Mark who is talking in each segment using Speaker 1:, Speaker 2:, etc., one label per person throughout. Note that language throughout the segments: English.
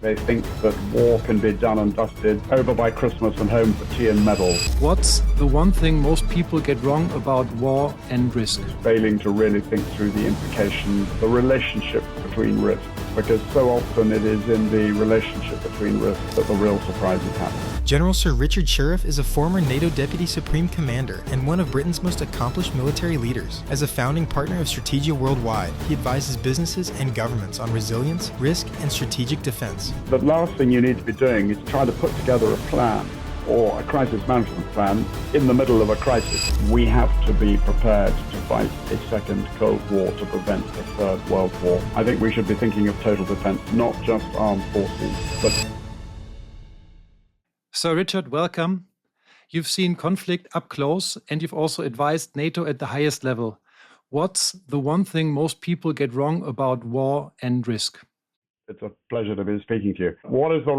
Speaker 1: They think that war can be done and dusted, over by Christmas and home for tea and medals.
Speaker 2: What's the one thing most people get wrong about war and risk?
Speaker 1: Failing to really think through the implications, the relationship between risks, because so often it is in the relationship between risks that the real surprises happen.
Speaker 3: General Sir Richard Shirreff is a former NATO Deputy Supreme Commander and one of Britain's most accomplished military leaders. As a founding partner of Strategia Worldwide, he advises businesses and governments on resilience, risk, and strategic defense.
Speaker 1: The last thing you need to be doing is try to put together a plan or a crisis management plan in the middle of a crisis. We have to be prepared to fight a second Cold War to prevent a third World War. I think we should be thinking of total defense, not just armed forces, but...
Speaker 2: Sir Richard, welcome. You've seen conflict up close and you've also advised NATO at the highest level. What's the one thing most people get wrong about war and risk?
Speaker 1: It's a pleasure to be speaking to you. What is the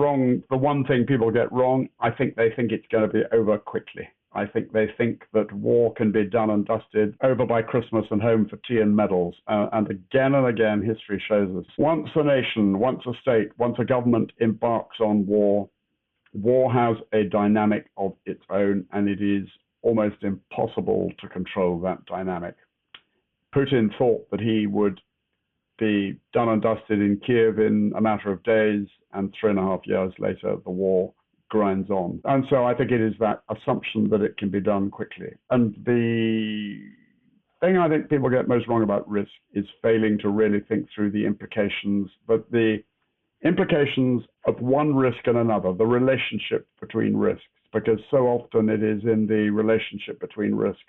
Speaker 1: one thing people get wrong? I think they think it's going to be over quickly. I think they think that war can be done and dusted, over by Christmas and home for tea and medals. And again, history shows us. Once a nation, once a state, once a government embarks on war, war has a dynamic of its own, and it is almost impossible to control that dynamic. Putin thought that he would be done and dusted in Kiev in a matter of days, and 3.5 years later, the war grinds on. And so I think it is that assumption that it can be done quickly. And the thing I think people get most wrong about risk is failing to really think through the implications, but the implications of one risk and another, the relationship between risks, because so often it is in the relationship between risks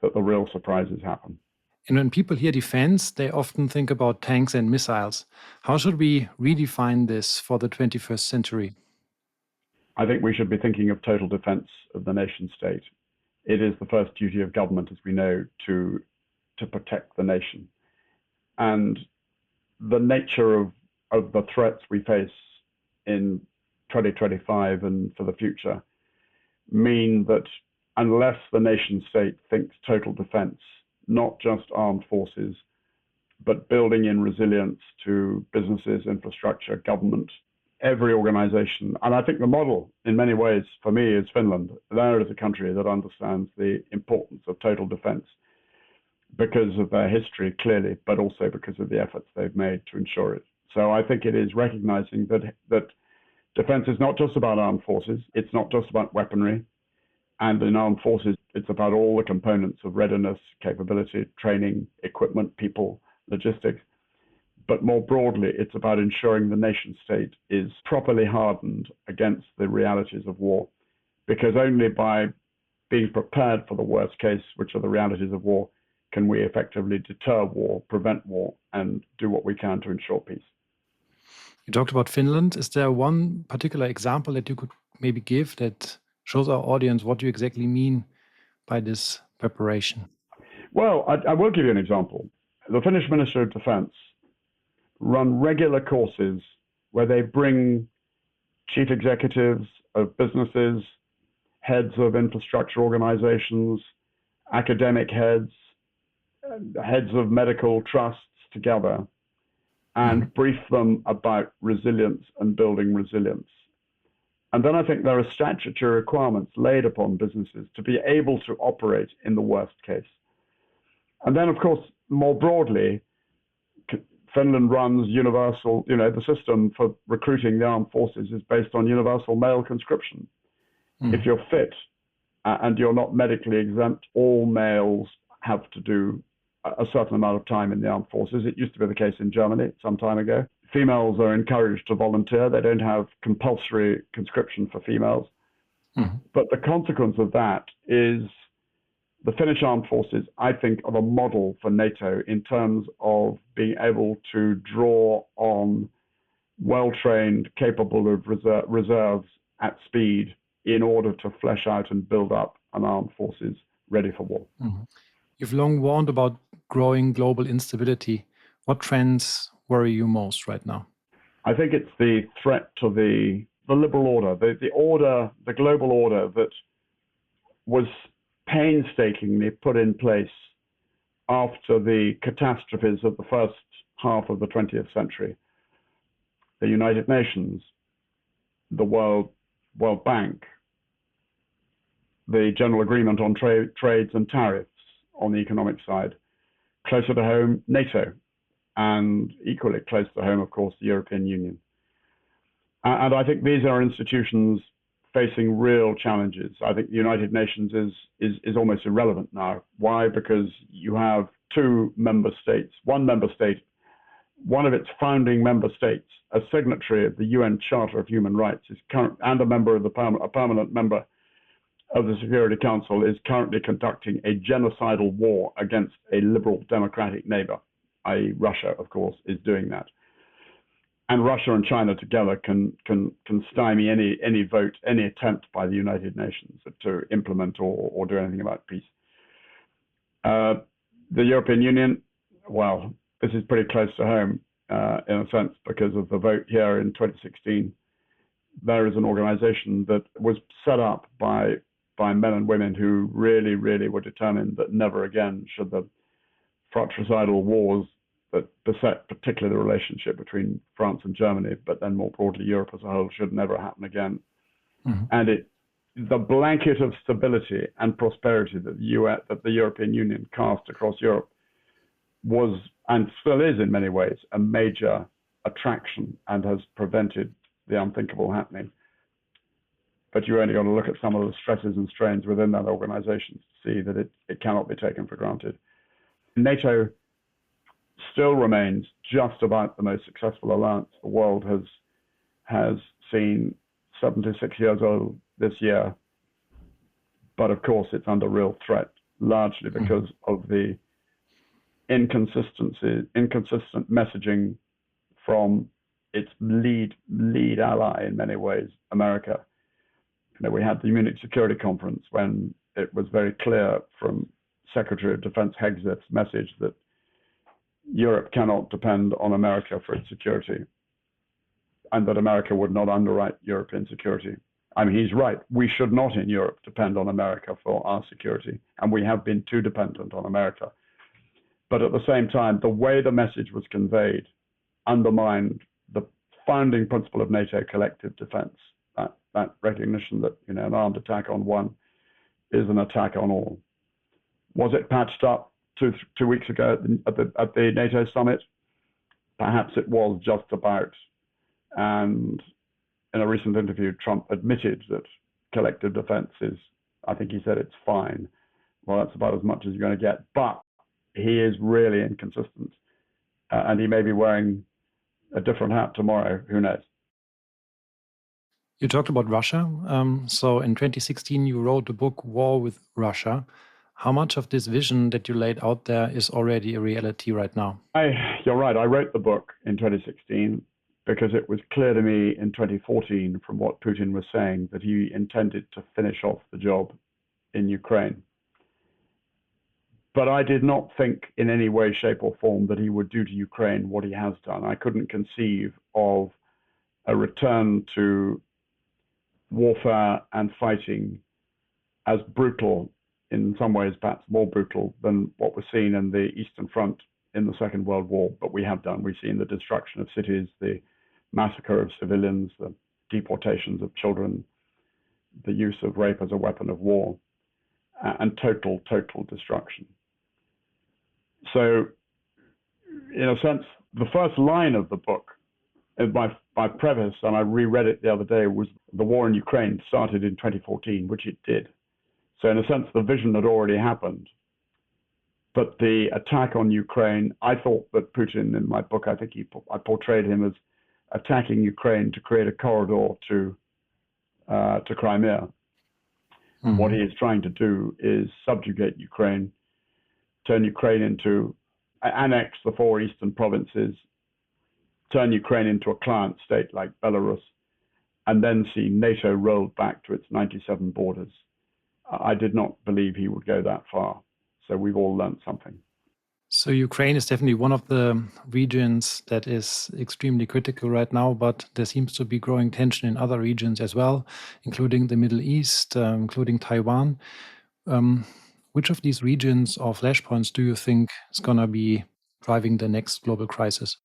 Speaker 1: that the real surprises happen.
Speaker 2: And when people hear defense, they often think about tanks and missiles. How should we redefine this for the 21st century?
Speaker 1: I think we should be thinking of total defense of the nation state. It is the first duty of government, as we know, to protect the nation. And the nature of the threats we face in 2025 and for the future mean that unless the nation state thinks total defense, not just armed forces, but building in resilience to businesses, infrastructure, government, every organization. And I think the model in many ways for me is Finland. There is a country that understands the importance of total defense because of their history, clearly, but also because of the efforts they've made to ensure it. So I think it is recognizing that defense is not just about armed forces, it's not just about weaponry. And in armed forces, it's about all the components of readiness, capability, training, equipment, people, logistics. But more broadly, it's about ensuring the nation state is properly hardened against the realities of war. Because only by being prepared for the worst case, which are the realities of war, can we effectively deter war, prevent war, and do what we can to ensure peace.
Speaker 2: You talked about Finland. Is there one particular example that you could maybe give that shows our audience what you exactly mean by this preparation?
Speaker 1: Well, I will give you an example. The Finnish Ministry of Defense run regular courses where they bring chief executives of businesses, heads of infrastructure organizations, academic heads, heads of medical trusts together and brief them about resilience and building resilience. And then I think there are statutory requirements laid upon businesses to be able to operate in the worst case. And then, of course, more broadly, Finland runs universal, the system for recruiting the armed forces is based on universal male conscription. If you're fit and you're not medically exempt, all males have to do a certain amount of time in the armed forces. It used to be the case in Germany some time ago. Females are encouraged to volunteer. They don't have compulsory conscription for females. But the consequence of that is the Finnish armed forces, I think, are a model for NATO in terms of being able to draw on well-trained, capable of reserves at speed in order to flesh out and build up an armed forces ready for war.
Speaker 2: You've long warned about growing global instability. What trends worry you most right now?
Speaker 1: I think it's the threat to the liberal order, the global order that was painstakingly put in place after the catastrophes of the first half of the 20th century. the United Nations, the World Bank, the General Agreement on Trades and Tariffs on the economic side, closer to home, NATO, and equally close to home, of course, the European Union. And I think these are institutions facing real challenges. I think the United Nations is almost irrelevant now. Why? Because you have two member states, one member state, one of its founding member states, a signatory of the UN Charter of Human Rights, is current, and a member of the a permanent member of the Security Council, is currently conducting a genocidal war against a liberal democratic neighbor, i.e. Russia, of course, is doing that. And Russia and China together can stymie any vote, any attempt by the United Nations to implement or do anything about peace. The European Union, well, this is pretty close to home in a sense because of the vote here in 2016. There is an organization that was set up by men and women who really, really were determined that never again should the fratricidal wars that beset particularly the relationship between France and Germany, but then more broadly Europe as a whole, should never happen again. Mm-hmm. And the blanket of stability and prosperity that the European Union cast across Europe was, and still is in many ways, a major attraction and has prevented the unthinkable happening. But you only got to look at some of the stresses and strains within that organization to see that it cannot be taken for granted. NATO still remains just about the most successful alliance the world has seen, 76 years old this year. But of course, it's under real threat, largely because of the inconsistent messaging from its lead ally in many ways, America. You know, we had the Munich Security Conference when it was very clear from Secretary of Defense Hegseth's message that Europe cannot depend on America for its security, and that America would not underwrite European security. I mean, he's right. We should not in Europe depend on America for our security, and we have been too dependent on America. But at the same time, the way the message was conveyed undermined the founding principle of NATO, collective defense, that recognition that, you know, an armed attack on one is an attack on all. Was it patched up two weeks ago at the NATO summit? Perhaps it was just about. And in a recent interview, Trump admitted that collective defense is, I think he said it's fine. Well, that's about as much as you're going to get. But he is really inconsistent. And he may be wearing a different hat tomorrow. Who knows?
Speaker 2: You talked about Russia. So in 2016, you wrote the book War with Russia. How much of this vision that you laid out there is already a reality right now?
Speaker 1: You're right. I wrote the book in 2016 because it was clear to me in 2014 from what Putin was saying that he intended to finish off the job in Ukraine. But I did not think in any way, shape or form that he would do to Ukraine what he has done. I couldn't conceive of a return to warfare and fighting as brutal, in some ways perhaps more brutal than what was seen in the Eastern Front in the Second World War. But we have done. We've seen the destruction of cities, the massacre of civilians, the deportations of children, the use of rape as a weapon of war, and total destruction. So, in a sense, the first line of the book, my preface, and I reread it the other day, was the war in Ukraine started in 2014, which it did. So in a sense, the vision had already happened. But the attack on Ukraine, I thought that Putin, in my book, I think I portrayed him as attacking Ukraine to create a corridor to Crimea. Mm-hmm. What he is trying to do is subjugate Ukraine, turn Ukraine into, annex the 4 eastern provinces, turn Ukraine into a client state like Belarus, and then see NATO rolled back to its 97 borders. I did not believe he would go that far. So we've all learned something.
Speaker 2: So Ukraine is definitely one of the regions that is extremely critical right now, but there seems to be growing tension in other regions as well, including the Middle East, including Taiwan. Which of these regions or flashpoints do you think is going to be driving the next global crisis?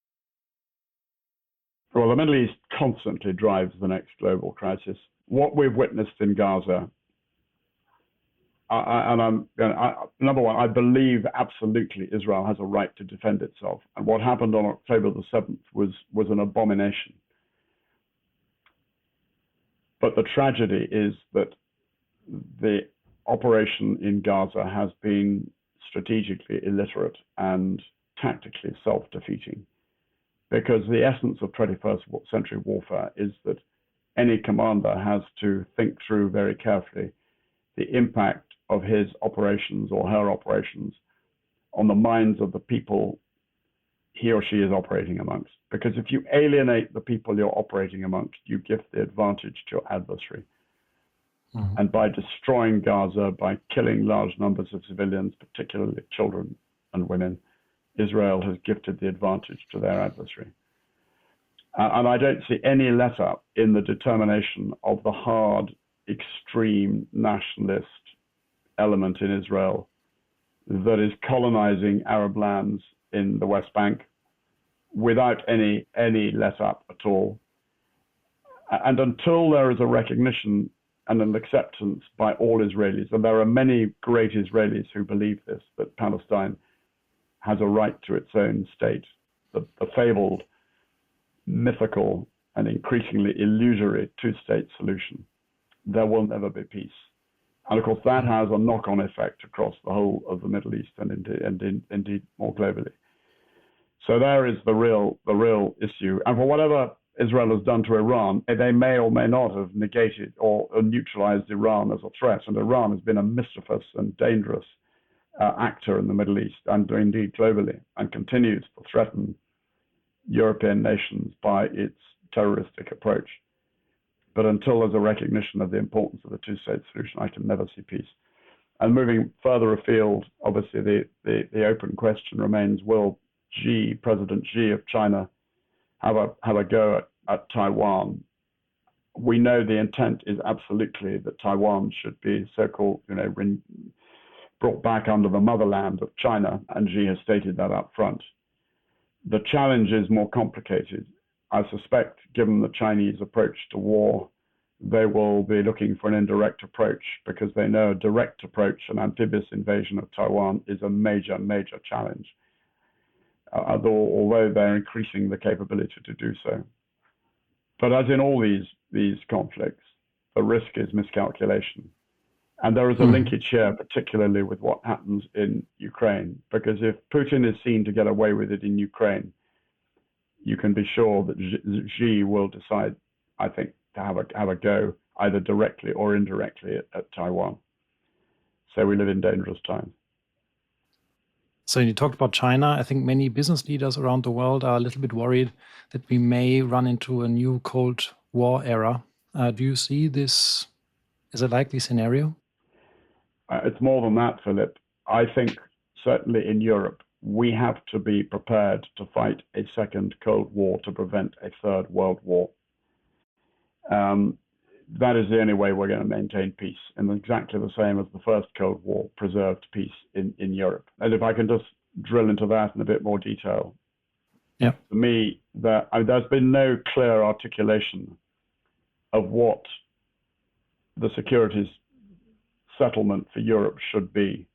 Speaker 1: Well, the Middle East constantly drives the next global crisis. What we've witnessed in Gaza, number one, I believe absolutely Israel has a right to defend itself. And what happened on October the 7th was an abomination. But the tragedy is that the operation in Gaza has been strategically illiterate and tactically self-defeating, because the essence of 21st century warfare is that any commander has to think through very carefully the impact of his operations or her operations on the minds of the people he or she is operating amongst. Because if you alienate the people you're operating amongst, you give the advantage to your adversary. Mm-hmm. And by destroying Gaza, by killing large numbers of civilians, particularly children and women, Israel has gifted the advantage to their adversary. And I don't see any letup in the determination of the hard, extreme nationalist element in Israel that is colonizing Arab lands in the West Bank without any letup at all. And until there is a recognition and an acceptance by all Israelis, and there are many great Israelis who believe this, that Palestine has a right to its own state, the fabled, mythical, and increasingly illusory two-state solution, there will never be peace. And of course, that has a knock-on effect across the whole of the Middle East and indeed more globally. So there is the real issue. And for whatever Israel has done to Iran, they may or may not have negated or neutralized Iran as a threat. And Iran has been a mischievous and dangerous actor in the Middle East and indeed globally, and continues to threaten European nations by its terroristic approach. But until there's a recognition of the importance of the two-state solution, I can never see peace. And moving further afield, obviously the open question remains: will President Xi of China have a go at Taiwan? We know the intent is absolutely that Taiwan should be so-called, brought back under the motherland of China, and Xi has stated that up front. The challenge is more complicated. I suspect, given the Chinese approach to war, they will be looking for an indirect approach, because they know a direct approach, an amphibious invasion of Taiwan, is a major, major challenge, although they're increasing the capability to do so. But as in all these conflicts, the risk is miscalculation. And there is a linkage here, particularly with what happens in Ukraine, because if Putin is seen to get away with it in Ukraine, you can be sure that Xi will decide, I think, to have a go, either directly or indirectly, at Taiwan. So we live in dangerous times.
Speaker 2: So you talked about China. I think many business leaders around the world are a little bit worried that we may run into a new Cold War era. Do you see this as a likely scenario?
Speaker 1: It's more than that, Philip. I think certainly in Europe, we have to be prepared to fight a second Cold War to prevent a third World War. That is the only way we're going to maintain peace, and exactly the same as the first Cold War preserved peace in Europe. And if I can just drill into that in a bit more detail.
Speaker 2: Yeah.
Speaker 1: For me, there's been no clear articulation of what the securities settlement for Europe should be,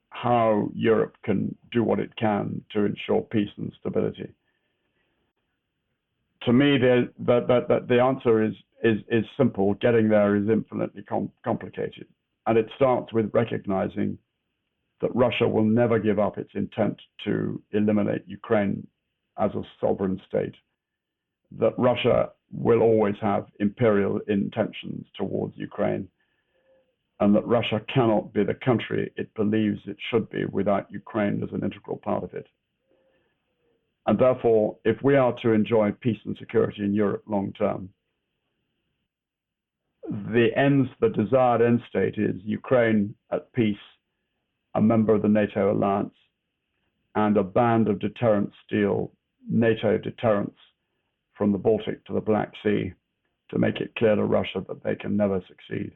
Speaker 1: how Europe can do what it can to ensure peace and stability. To me, the answer is simple. Getting there is infinitely complicated. And it starts with recognizing that Russia will never give up its intent to eliminate Ukraine as a sovereign state, that Russia will always have imperial intentions towards Ukraine, and that Russia cannot be the country it believes it should be without Ukraine as an integral part of it. And therefore, if we are to enjoy peace and security in Europe long term, the desired end state is Ukraine at peace, a member of the NATO alliance, and a band of deterrent steel, NATO deterrents from the Baltic to the Black Sea, to make it clear to Russia that they can never succeed.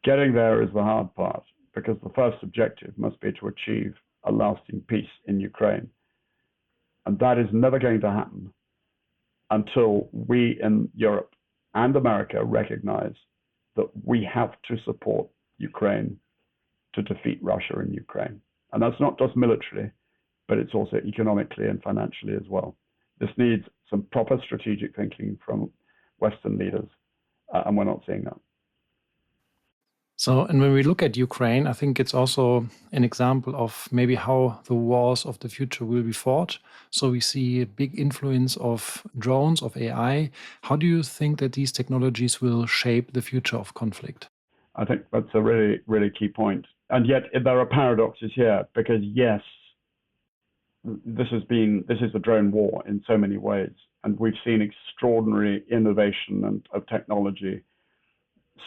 Speaker 1: Getting there is the hard part, because the first objective must be to achieve a lasting peace in Ukraine. And that is never going to happen until we in Europe and America recognize that we have to support Ukraine to defeat Russia in Ukraine. And that's not just militarily, but it's also economically and financially as well. This needs some proper strategic thinking from Western leaders, and we're not seeing that.
Speaker 2: So, and when we look at Ukraine, I think it's also an example of maybe how the wars of the future will be fought. So we see a big influence of drones, of AI. How do you think that these technologies will shape the future of conflict?
Speaker 1: I think that's a really, really key point. And yet there are paradoxes here, because yes, this is a drone war in so many ways. And we've seen extraordinary innovation and of technology,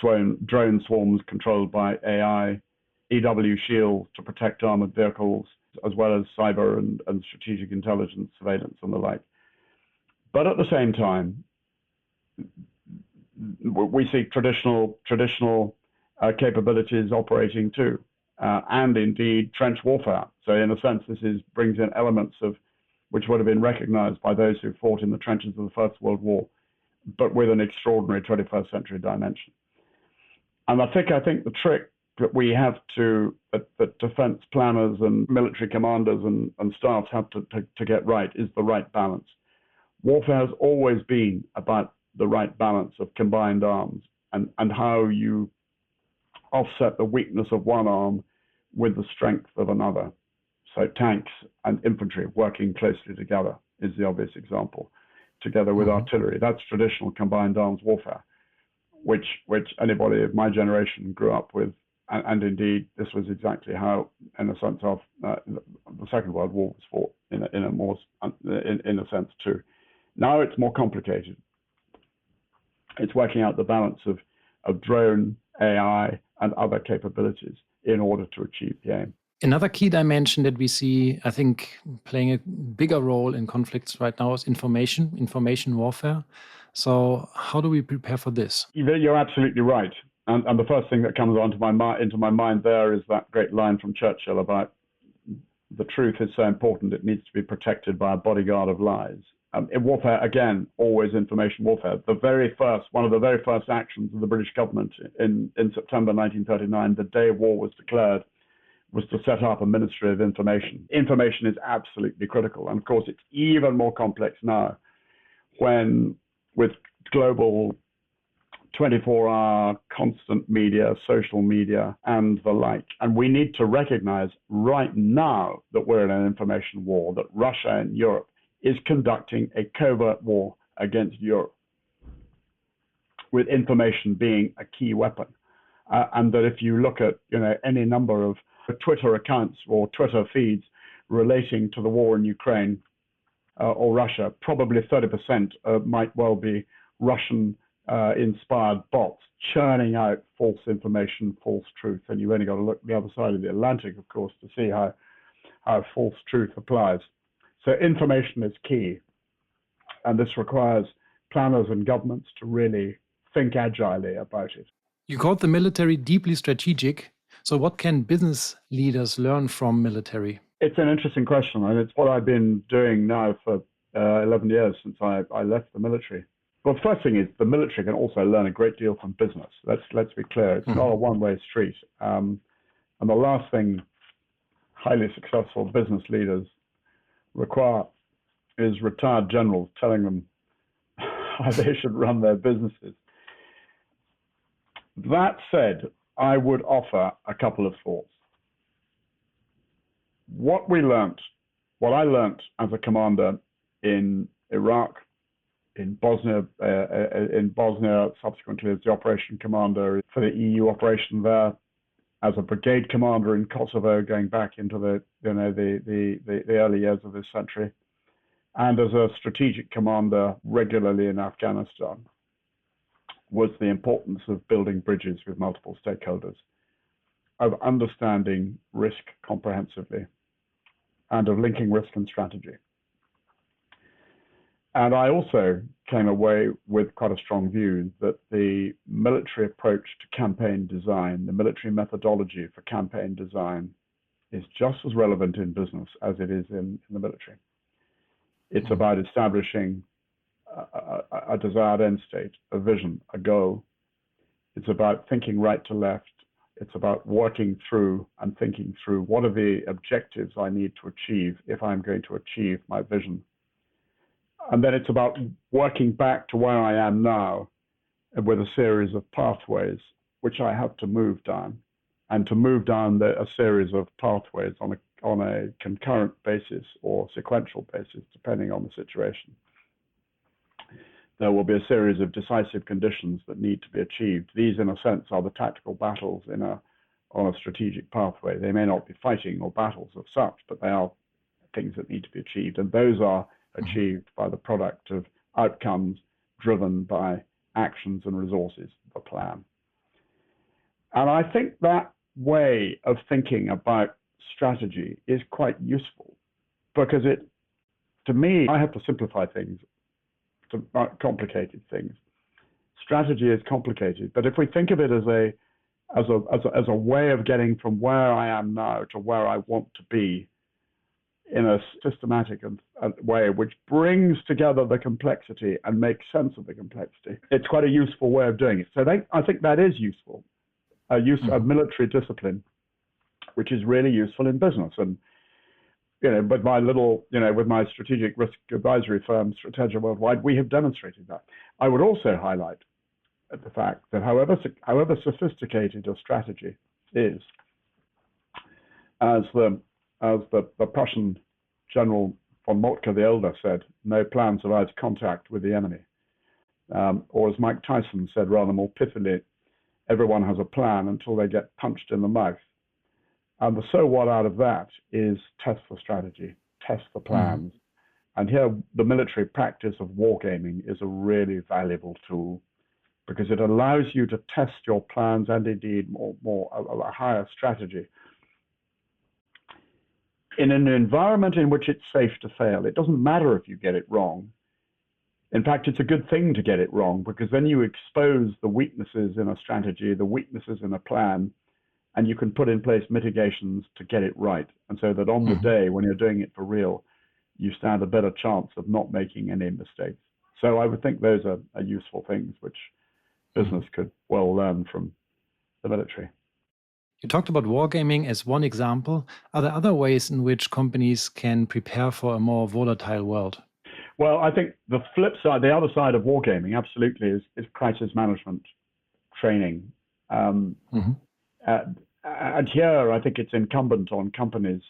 Speaker 1: drone swarms controlled by AI, EW shields to protect armored vehicles, as well as cyber and strategic intelligence, surveillance and the like. But at the same time, we see traditional capabilities operating too, and indeed trench warfare. So in a sense, this brings in elements of which would have been recognized by those who fought in the trenches of the First World War, but with an extraordinary 21st century dimension. And I think the trick that we have that defense planners and military commanders and staffs have to get right is the right balance. Warfare has always been about the right balance of combined arms and how you offset the weakness of one arm with the strength of another. So tanks and infantry working closely together is the obvious example, together with artillery. That's traditional combined arms warfare, which anybody of my generation grew up with. And indeed, this was exactly how, in a sense, of the Second World War was fought in a sense too. Now it's more complicated. It's working out the balance of drone, AI, and other capabilities in order to achieve the aim.
Speaker 2: Another key dimension that we see, I think, playing a bigger role in conflicts right now is information warfare. So how do we prepare for this?
Speaker 1: You're absolutely right. And the first thing that comes into my mind there is that great line from Churchill about the truth is so important it needs to be protected by a bodyguard of lies. In warfare, again, always information warfare. One of the very first actions of the British government in September 1939, the day war was declared, was to set up a Ministry of Information. Information is absolutely critical. And of course, it's even more complex now when with global 24-hour constant media, social media, and the like. And we need to recognize right now that we're in an information war, that Russia and Europe is conducting a covert war against Europe, with information being a key weapon. And that if you look at any number of Twitter accounts or Twitter feeds relating to the war in Ukraine or Russia, probably 30% might well be Russian inspired bots churning out false information, false truth. And you've only got to look the other side of the Atlantic, of course, to see how false truth applies. So information is key. And this requires planners and governments to really think agilely about it.
Speaker 2: You called the military deeply strategic. So what can business leaders learn from military?
Speaker 1: It's an interesting question, and it's what I've been doing now for 11 years since I left the military. Well, the first thing is the military can also learn a great deal from business. Let's be clear. It's not a one-way street. And the last thing highly successful business leaders require is retired generals telling them how they should run their businesses. That said, I would offer a couple of thoughts. What I learned as a commander in Iraq, in Bosnia, subsequently as the operation commander for the EU operation there, as a brigade commander in Kosovo, going back into the early years of this century, and as a strategic commander regularly in Afghanistan, was the importance of building bridges with multiple stakeholders, of understanding risk comprehensively, and of linking risk and strategy. And I also came away with quite a strong view that the military approach to campaign design, the military methodology for campaign design, is just as relevant in business as it is in the military. It's about establishing a desired end state, a vision, a goal. It's about thinking right to left. It's about working through and thinking through what are the objectives I need to achieve if I'm going to achieve my vision. And then it's about working back to where I am now with a series of pathways which I have to move down, and to move down a series of pathways on a concurrent basis or sequential basis, depending on the situation. There will be a series of decisive conditions that need to be achieved. These, in a sense, are the tactical battles on a strategic pathway. They may not be fighting or battles of such, but they are things that need to be achieved. And those are achieved by the product of outcomes driven by actions and resources, the plan. And I think that way of thinking about strategy is quite useful, because to me, I have to simplify things to complicated things. Strategy is complicated, but if we think of it as a way of getting from where I am now to where I want to be in a systematic way, which brings together the complexity and makes sense of the complexity, it's quite a useful way of doing it. So I think that is useful, a use of military discipline, which is really useful in business. And with my strategic risk advisory firm, Strategia Worldwide, we have demonstrated that. I would also highlight the fact that however sophisticated a strategy is, as the Prussian General von Moltke the Elder said, no plan survives contact with the enemy. Or as Mike Tyson said rather more pithily, everyone has a plan until they get punched in the mouth. And the so what out of that is test the strategy, test the plans. And here, the military practice of wargaming is a really valuable tool, because it allows you to test your plans and indeed a higher strategy in an environment in which it's safe to fail. It doesn't matter if you get it wrong. In fact, it's a good thing to get it wrong, because then you expose the weaknesses in a strategy, the weaknesses in a plan, and you can put in place mitigations to get it right. And so that on the day when you're doing it for real, you stand a better chance of not making any mistakes. So I would think those are useful things which business could well learn from the military.
Speaker 2: You talked about wargaming as one example. Are there other ways in which companies can prepare for a more volatile world?
Speaker 1: Well, I think the flip side, the other side of wargaming, absolutely, is crisis management training. And here, I think it's incumbent on companies,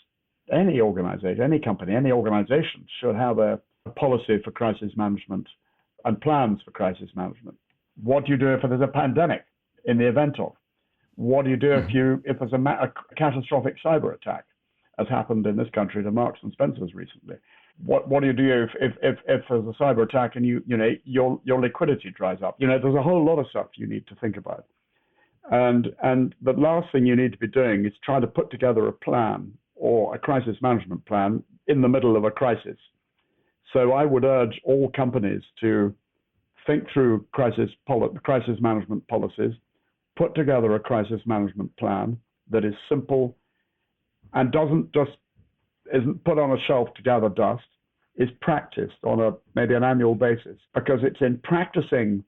Speaker 1: any organization, any company, any organization should have a policy for crisis management and plans for crisis management. What do you do if there's a pandemic in the event of? What do you do if there's a catastrophic cyber attack, as happened in this country to Marks and Spencer's recently? What do you do if there's a cyber attack and your liquidity dries up? There's a whole lot of stuff you need to think about. And the last thing you need to be doing is try to put together a plan or a crisis management plan in the middle of a crisis. So I would urge all companies to think through crisis management policies, put together a crisis management plan that is simple and isn't put on a shelf to gather dust, is practiced on maybe an annual basis, because it's in practicing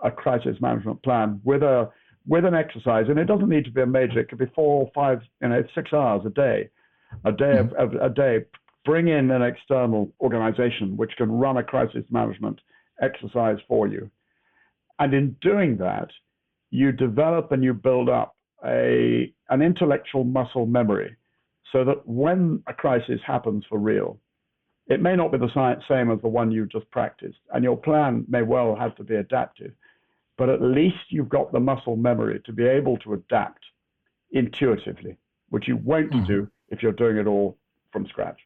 Speaker 1: a crisis management plan with an exercise, and it doesn't need to be a major, it could be 4 or 5, 6 hours a day. Bring in an external organization which can run a crisis management exercise for you. And in doing that, you develop and you build up an intellectual muscle memory, so that when a crisis happens for real, it may not be the same as the one you just practiced, and your plan may well have to be adaptive, but at least you've got the muscle memory to be able to adapt intuitively, which you won't do if you're doing it all from scratch.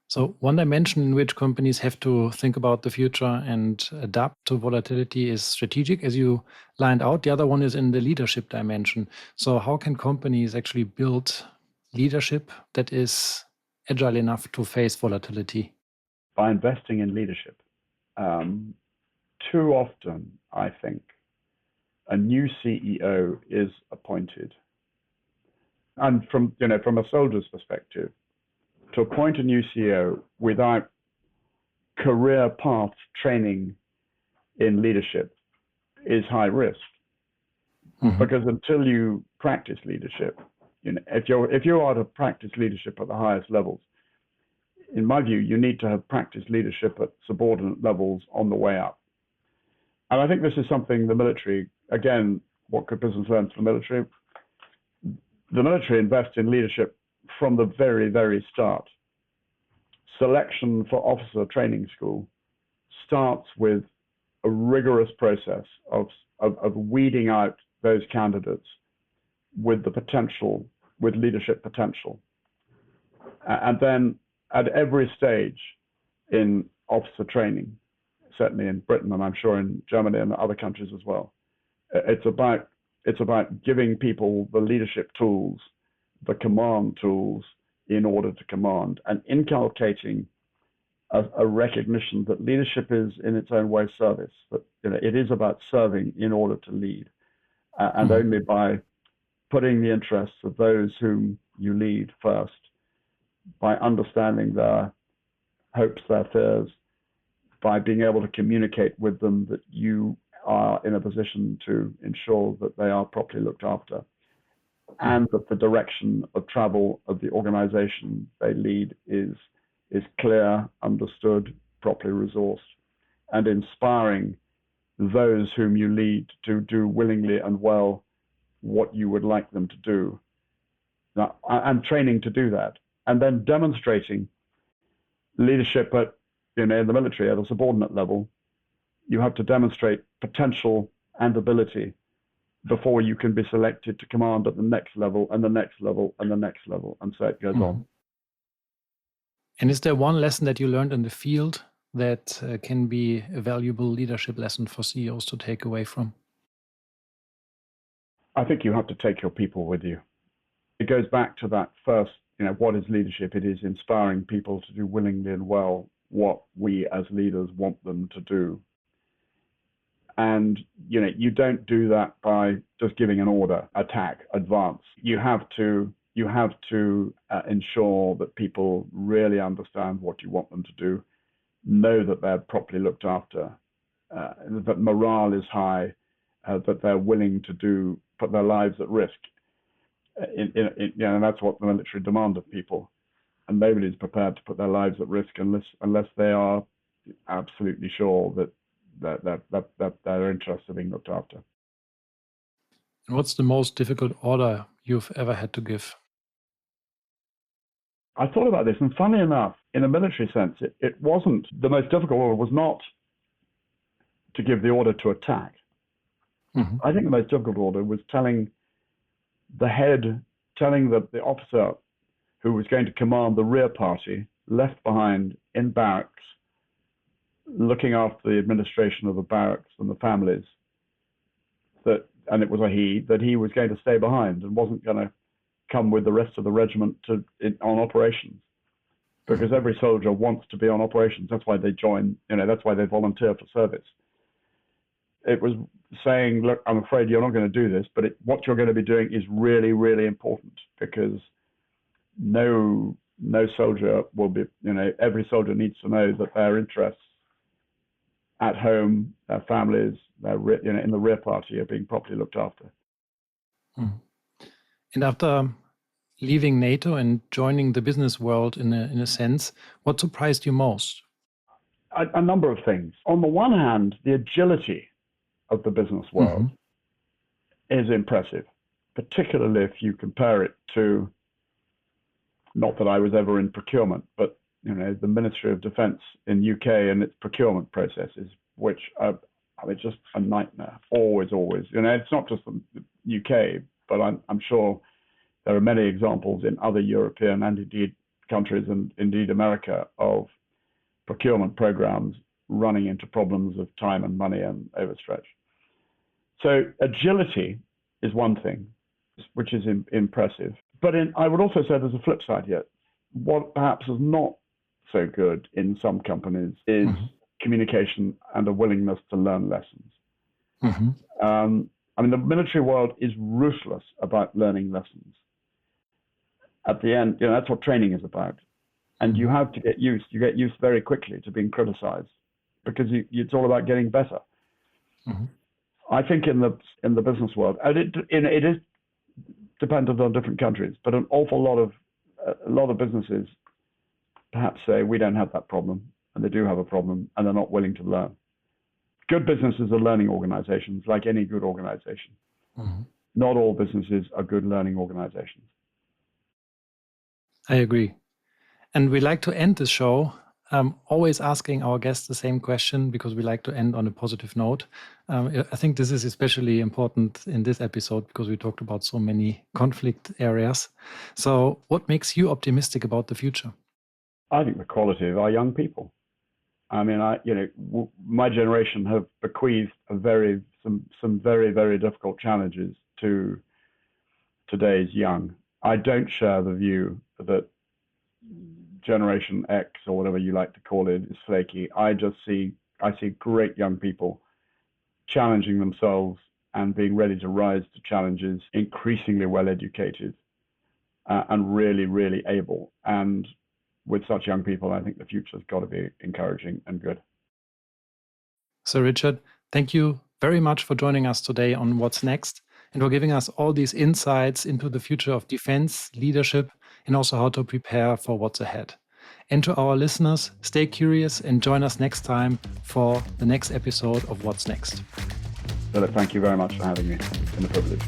Speaker 2: So one dimension in which companies have to think about the future and adapt to volatility is strategic, as you lined out. The other one is in the leadership dimension. So how can companies actually build leadership that is agile enough to face volatility?
Speaker 1: By investing in leadership. Too often, I think, a new CEO is appointed. And from a soldier's perspective, to appoint a new CEO without career path training in leadership is high risk. Because until you practice leadership, if you are to practice leadership at the highest levels, in my view, you need to have practiced leadership at subordinate levels on the way up. And I think this is something the military, again, what could business learn from the military? The military invests in leadership from the very, very start. Selection for officer training school starts with a rigorous process of weeding out those candidates with the potential, with leadership potential. And then at every stage in officer training, certainly in Britain, and I'm sure in Germany and other countries as well, it's about giving people the leadership tools, the command tools in order to command, and inculcating a recognition that leadership is in its own way service, that it is about serving in order to lead. And only by putting the interests of those whom you lead first, by understanding their hopes, their fears, by being able to communicate with them that you are in a position to ensure that they are properly looked after, and that the direction of travel of the organization they lead is clear, understood, properly resourced, and inspiring those whom you lead to do willingly and well what you would like them to do, and training to do that, and then demonstrating leadership at, in the military at a subordinate level. You have to demonstrate potential and ability before you can be selected to command at the next level and the next level and the next level, and so it goes on.
Speaker 2: And is there one lesson that you learned in the field that can be a valuable leadership lesson for CEOs to take away from?
Speaker 1: I think you have to take your people with you. It goes back to that first, what is leadership? It is inspiring people to do willingly and well what we as leaders want them to do. And, you don't do that by just giving an order, attack, advance. You have to ensure that people really understand what you want them to do, know that they're properly looked after, that morale is high, that they're willing to put their lives at risk. And that's what the military demand of people. And nobody's prepared to put their lives at risk unless they are absolutely sure that their interests are being looked after.
Speaker 2: And what's the most difficult order you've ever had to give?
Speaker 1: I thought about this, and funnily enough, in a military sense, it wasn't, the most difficult order was not to give the order to attack. I think the most difficult order was telling the officer who was going to command the rear party left behind in barracks, looking after the administration of the barracks and the families, and it was that he was going to stay behind and wasn't going to come with the rest of the regiment on operations, because every soldier wants to be on operations. That's why they join, that's why they volunteer for service. It was saying, look, I'm afraid you're not going to do this, but what you're going to be doing is really, really important, because no soldier will be, every soldier needs to know that their interests at home, their families, in the rear party are being properly looked after.
Speaker 2: And after leaving NATO and joining the business world in a sense, what surprised you most?
Speaker 1: A number of things. On the one hand, the agility of the business world is impressive, particularly if you compare it to, not that I was ever in procurement, but the Ministry of Defence in UK and its procurement processes, which are just a nightmare. Always. It's not just the UK, but I'm sure there are many examples in other European and indeed countries and indeed America of procurement programs running into problems of time and money and overstretch. So agility is one thing, which is impressive. But I would also say there's a flip side here. What perhaps is not so good in some companies is communication and a willingness to learn lessons. The military world is ruthless about learning lessons. At the end, that's what training is about. And you have to get used. You get used very quickly to being criticized because it's all about getting better. Mm-hmm. I think in the business world, and it is dependent on different countries, but an awful lot of businesses perhaps say we don't have that problem, and they do have a problem, and they're not willing to learn. Good businesses are learning organizations, like any good organization. Mm-hmm. Not all businesses are good learning organizations.
Speaker 2: I agree. And we like to end the show always asking our guests the same question because we like to end on a positive note. I think this is especially important in this episode because we talked about so many conflict areas. So what makes you optimistic about the future?
Speaker 1: I think the quality of our young people. I mean, my generation have bequeathed some very, very difficult challenges to today's young. I don't share the view that Generation X or whatever you like to call it is flaky. I see great young people challenging themselves and being ready to rise to challenges, increasingly well educated and really, really able. And with such young people, I think the future's got to be encouraging and good.
Speaker 2: Sir Richard, thank you very much for joining us today on What's Next and for giving us all these insights into the future of defense, leadership, and also how to prepare for what's ahead. And to our listeners, stay curious and join us next time for the next episode of What's Next.
Speaker 1: Philip, thank you very much for having me. It's been a privilege.